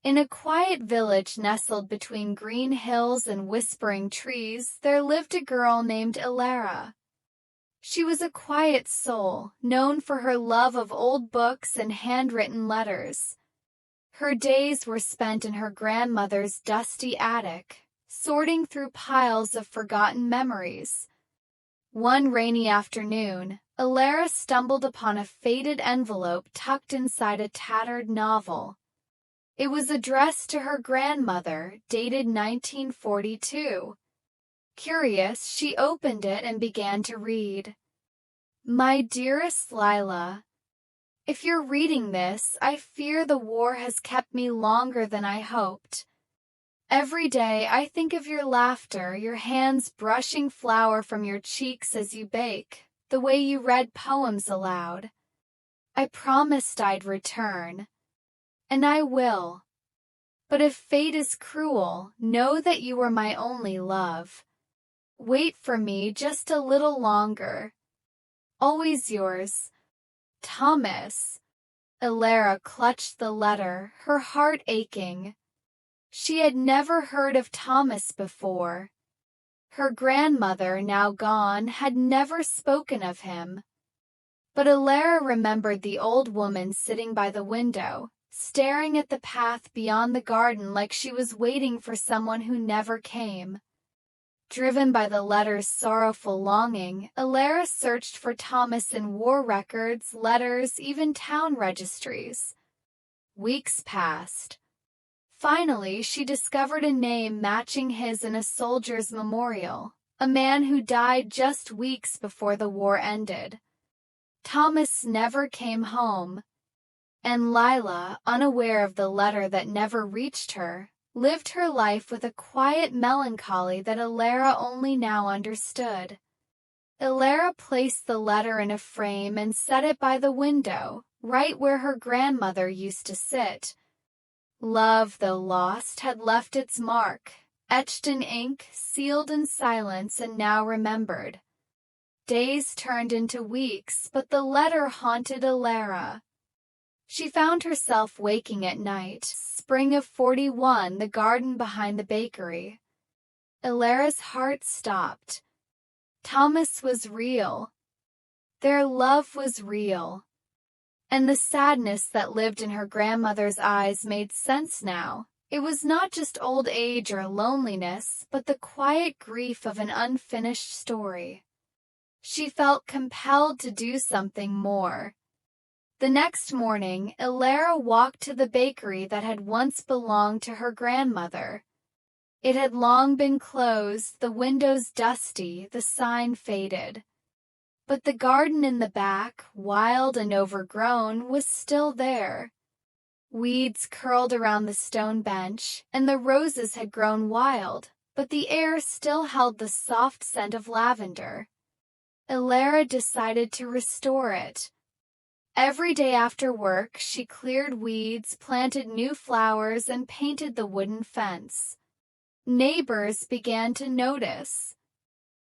In a quiet village nestled between green hills and whispering trees, there lived a girl named Ilara. She was a quiet soul, known for her love of old books and handwritten letters. Her days were spent in her grandmother's dusty attic, sorting through piles of forgotten memories. One rainy afternoon, Ilara stumbled upon a faded envelope tucked inside a tattered novel. It was addressed to her grandmother, dated 1942. Curious, she opened it and began to read. My dearest Lila, if you're reading this, I fear the war has kept me longer than I hoped. Every day I think of your laughter, your hands brushing flour from your cheeks as you bake, the way you read poems aloud. I promised I'd return. And I will. But if fate is cruel, know that you are my only love. Wait for me just a little longer. Always yours, Thomas. Ilara clutched the letter, her heart aching. She had never heard of Thomas before. Her grandmother, now gone, had never spoken of him. But Ilara remembered the old woman sitting by the window, staring at the path beyond the garden like she was waiting for someone who never came. Driven by the letter's sorrowful longing, Ilara searched for Thomas in war records, letters, even town registries. Weeks passed. Finally, she discovered a name matching his in a soldier's memorial, a man who died just weeks before the war ended. Thomas never came home, and Lila, unaware of the letter that never reached her, lived her life with a quiet melancholy that Ilara only now understood. Ilara placed the letter in a frame and set it by the window, right where her grandmother used to sit. Love, though lost, had left its mark, etched in ink, sealed in silence, and now remembered. Days turned into weeks, but the letter haunted Ilara. She found herself waking at night, spring of 41, the garden behind the bakery. Ilara's heart stopped. Thomas was real. Their love was real. And the sadness that lived in her grandmother's eyes made sense now. It was not just old age or loneliness, but the quiet grief of an unfinished story. She felt compelled to do something more. The next morning, Ilara walked to the bakery that had once belonged to her grandmother. It had long been closed, the windows dusty, the sign faded. But the garden in the back, wild and overgrown, was still there. Weeds curled around the stone bench, and the roses had grown wild, but the air still held the soft scent of lavender. Ilara decided to restore it. Every day after work, she cleared weeds, planted new flowers, and painted the wooden fence. Neighbors began to notice.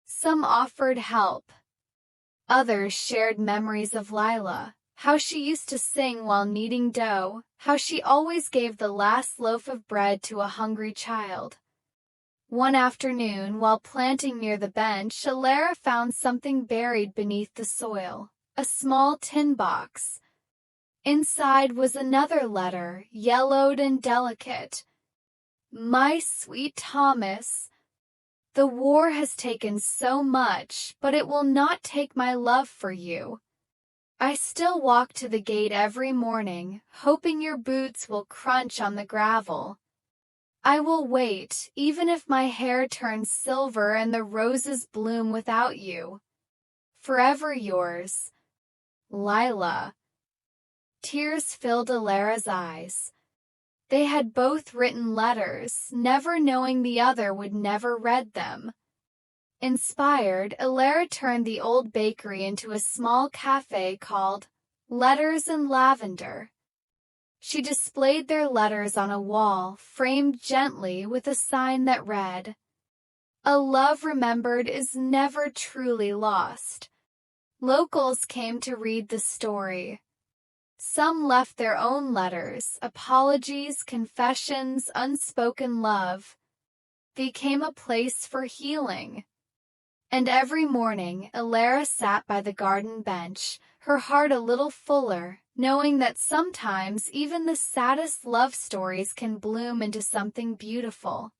Some offered help. Others shared memories of Lila, how she used to sing while kneading dough, how she always gave the last loaf of bread to a hungry child. One afternoon, while planting near the bench, Ilara found something buried beneath the soil. A small tin box. Inside was another letter, yellowed and delicate. My sweet Thomas, the war has taken so much, but it will not take my love for you. I still walk to the gate every morning, hoping your boots will crunch on the gravel. I will wait, even if my hair turns silver and the roses bloom without you. Forever yours, Lila. Tears filled Ilara's eyes. They had both written letters, never knowing the other would never read them. Inspired, Ilara turned the old bakery into a small cafe called Letters in Lavender. She displayed their letters on a wall, framed gently with a sign that read, "A love remembered is never truly lost." Locals came to read the story. Some left their own letters, apologies, confessions, unspoken love. They became a place for healing. And every morning, Elara sat by the garden bench, her heart a little fuller, knowing that sometimes even the saddest love stories can bloom into something beautiful.